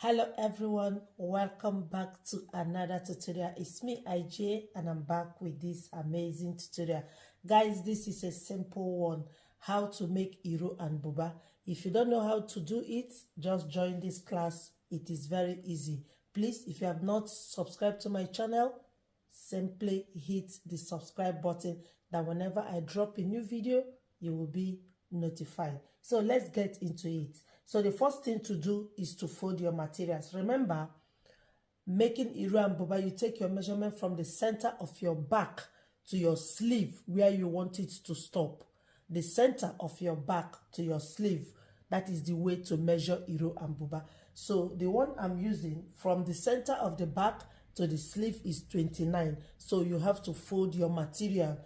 Hello everyone, welcome back to another tutorial. It's me IJ and I'm back with this amazing tutorial. Guys, this is a simple one, how to make Iro and Buba. If you don't know how to do it, just join this class. It is very easy. Please, if you have not subscribed to my channel, simply hit the subscribe button, that whenever I drop a new video, you will be notified. So let's get into it. So the first thing to do is to fold your materials. Remember, making Iro and Buba, you take your measurement from the center of your back to your sleeve where you want it to stop. The center of your back to your sleeve, that is the way to measure Iro and Buba. So the one I'm using from the center of the back to the sleeve is 29. So you have to fold your material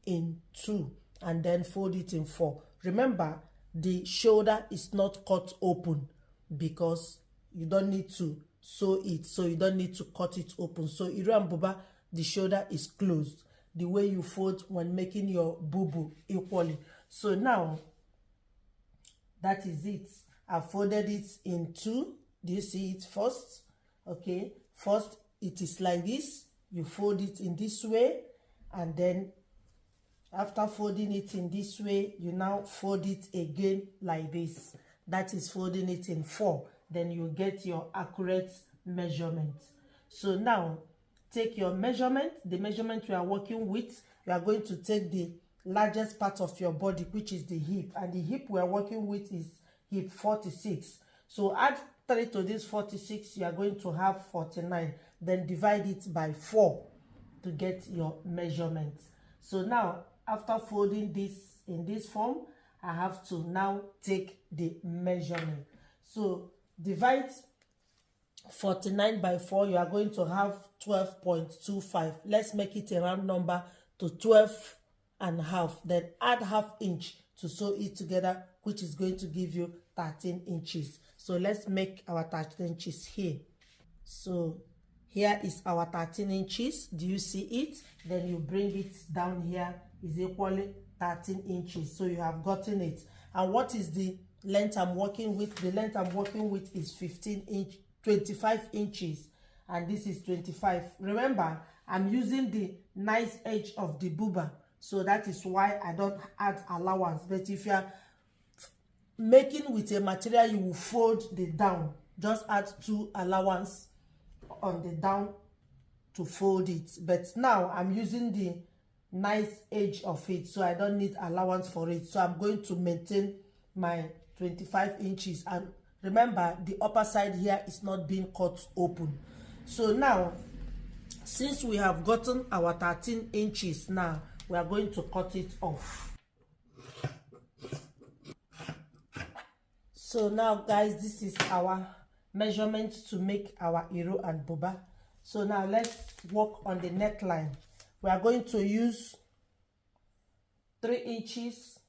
in 2 and then fold it in 4. Remember, the shoulder is not cut open because you don't need to sew it, so you don't need to cut it open. So Iro and Buba, the shoulder is closed, the way you fold when making your boo-boo equally. So now, that is it. I folded it in 2. Do you see it first? Okay, first it is like this. You fold it in this way, and then after folding it in this way, you now fold it again like this. That is folding it in 4. Then you get your accurate measurement. So now, take your measurement, the measurement we are working with. You are going to take the largest part of your body, which is the hip. And the hip we are working with is hip 46. So add 3 to this 46, you are going to have 49. Then divide it by 4 to get your measurement. So now, after folding this in this form, I have to now take the measurement. So divide 49 by 4, you are going to have 12.25. Let's make it a round number to 12 and a half. Then add ½ inch to sew it together, which is going to give you 13 inches. So let's make our 13 inches here. So here is our 13 inches. Do you see it? Then you bring it down here, is equally 13 inches. So you have gotten it. And what is the length I'm working with? The length I'm working with is 25 inches. And this is 25. Remember, I'm using the nice edge of the buba. So that is why I don't add allowance. But if you are making with a material, you will fold the down. Just add 2 allowance on the down to fold it. But now I'm using the nice edge of it, so I don't need allowance for it. So I'm going to maintain my 25 inches. And remember, the upper side here is not being cut open. So now, since we have gotten our 13 inches, now we are going to cut it off. So now, guys, this is our measurement to make our Iro and Buba. So now let's work on the neckline. We are going to use 3 inches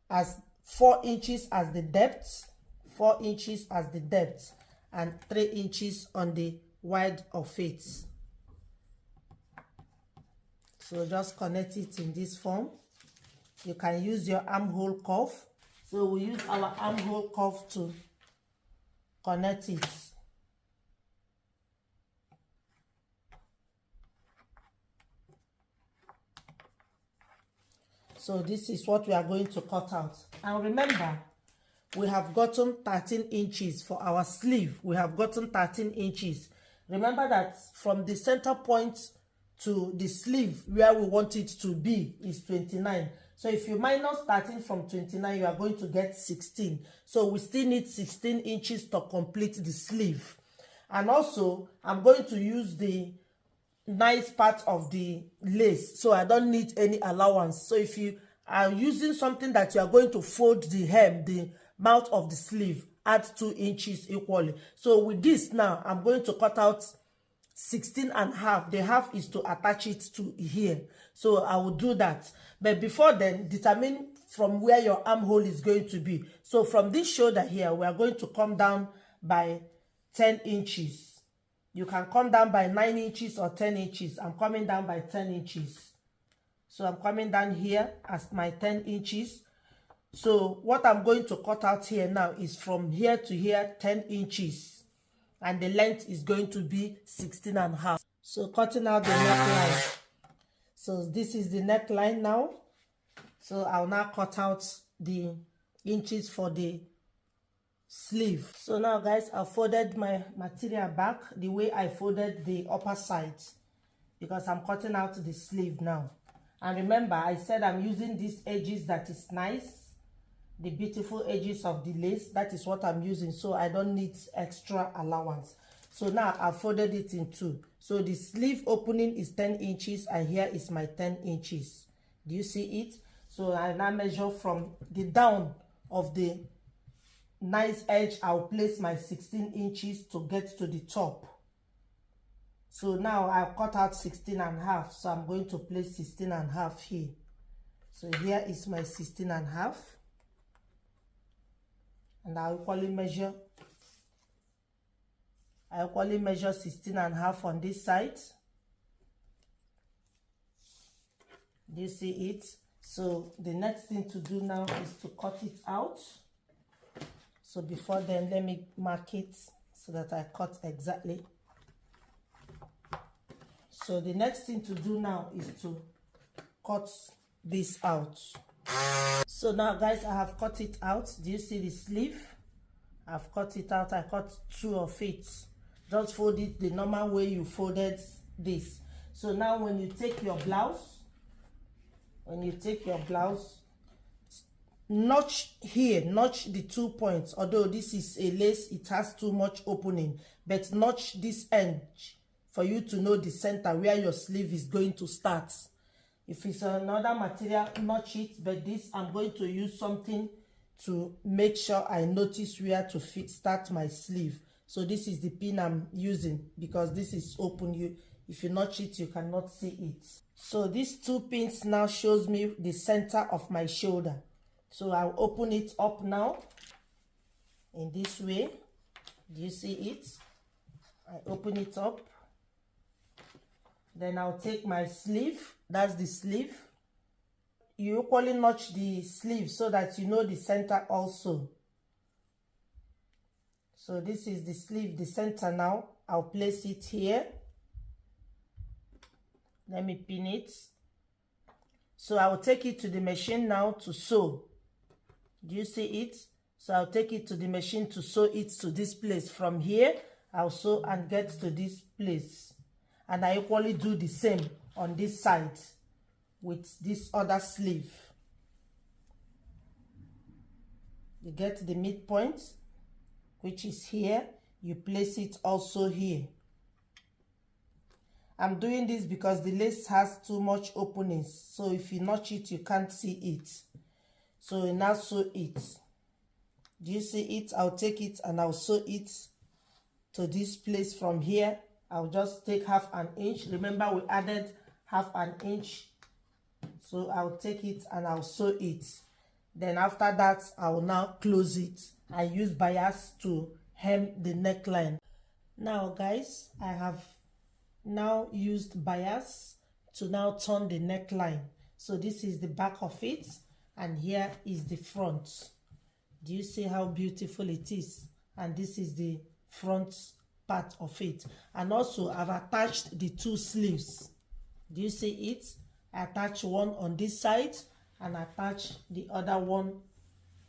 as 4 inches as the depth, 4 inches as the depth, and 3 inches on the wide of it. So just connect it in this form. You can use your armhole curve. So we use our armhole curve to connect it. So this is what we are going to cut out. And remember, we have gotten 13 inches for our sleeve. We have gotten 13 inches. Remember that from the center point to the sleeve where we want it to be is 29. So if you minus 13 from 29, you are going to get 16. So we still need 16 inches to complete the sleeve. And also, I'm going to use the nice part of the lace, so I don't need any allowance. So if you are using something that you are going to fold the hem, the mouth of the sleeve, add 2 inches equally. So with this now, I'm going to cut out 16 and a half. The half is to attach it to here. So I will do that. But before then, determine from where your armhole is going to be. So from this shoulder here, we are going to come down by 10 inches. You can come down by 9 inches or 10 inches. I'm coming down by 10 inches. So I'm coming down here as my 10 inches. So what I'm going to cut out here now is from here to here, 10 inches. and the length is going to be 16.5. So cutting out the neckline. So this is the neckline now. So I'll now cut out the inches for the sleeve. So now guys, I folded my material back the way I folded the upper side, because I'm cutting out the sleeve now. And remember, I said I'm using these edges that is nice, the beautiful edges of the lace. That is what I'm using, so I don't need extra allowance. So now I folded it in two. So the sleeve opening is 10 inches and here is my 10 inches. Do you see it? So I now measure from the down of the nice edge. I'll place my 16 inches to get to the top. So now I've cut out 16.5, so I'm going to place 16.5 here. So here is my 16.5, and I equally measure 16.5 on this side. Do you see it? So the next thing to do now is to cut it out. So before then, let me mark it so that I cut exactly. So the next thing to do now is to cut this out. So now guys, I have cut it out. Do you see the sleeve? I've cut it out. I cut 2 of it. Just fold it the normal way you folded this. So now when you take your blouse, notch here, notch the 2 points. Although this is a lace, it has too much opening, but notch this edge for you to know the center where your sleeve is going to start. If it's another material, notch it, but this I'm going to use something to make sure I notice where to start my sleeve. So this is the pin I'm using, because this is open. If you notch it, you cannot see it. So these 2 pins now shows me the center of my shoulder. So I'll open it up now in this way. Do you see it? I open it up. Then I'll take my sleeve. That's the sleeve. You equally notch the sleeve so that you know the center also. So this is the sleeve, the center now. I'll place it here. Let me pin it. So I will take it to the machine now to sew. Do you see it? So I'll take it to the machine to sew it to this place. From here, I'll sew and get to this place. And I equally do the same on this side with this other sleeve. You get the midpoint, which is here. You place it also here. I'm doing this because the lace has too much openings. So if you notch it, you can't see it. So you now sew it. Do you see it? I'll take it and I'll sew it to this place. From here, I'll just take half an inch. Remember, we added half an inch. So I'll take it and I'll sew it. Then after that, I will now close it. I use bias to hem the neckline. Now guys, I have now used bias to now turn the neckline. So this is the back of it and here is the front. Do you see how beautiful it is? And this is the front part of it. And also I've attached the 2 sleeves. Do you see it? I attach one on this side and attach the other one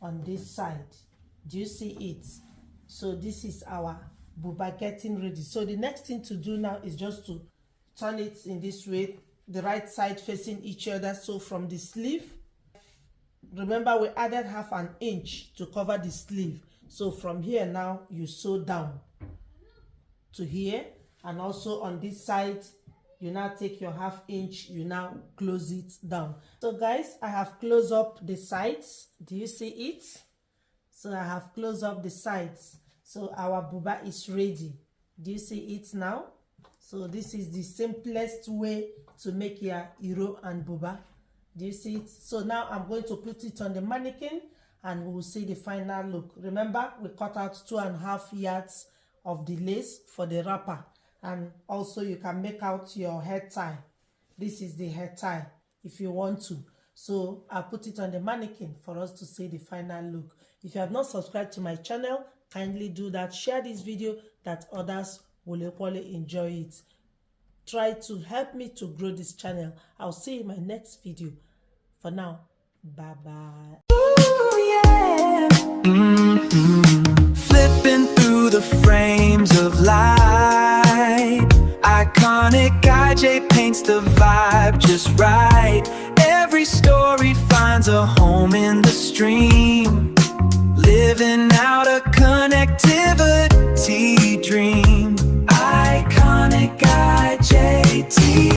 on this side. Do you see it? So this is our buba getting ready. So the next thing to do now is just to turn it in this way, the right side facing each other. So from the sleeve, remember we added half an inch to cover the sleeve. So from here now you sew down to here, and also on this side you now take your half inch, you now close it down. So guys, I have closed up the sides. Do you see it? So I have closed up the sides. So our buba is ready. Do you see it now? So this is the simplest way to make your Iro and Buba. Do you see it? So now I'm going to put it on the mannequin and we will see the final look. Remember, we cut out 2.5 yards of the lace for the wrapper. And also you can make out your hair tie. This is the hair tie if you want to. So I'll put it on the mannequin for us to see the final look. If you have not subscribed to my channel, Kindly do that. Share this video that others will equally enjoy it. Try to help me to grow this channel. I'll see you in my next video. For now, bye bye. Ooh, yeah. Flipping through the frames of light, iconic IJ paints the vibe just right. Every story finds a home in the stream, living out a connectivity dream. Iconic IJT.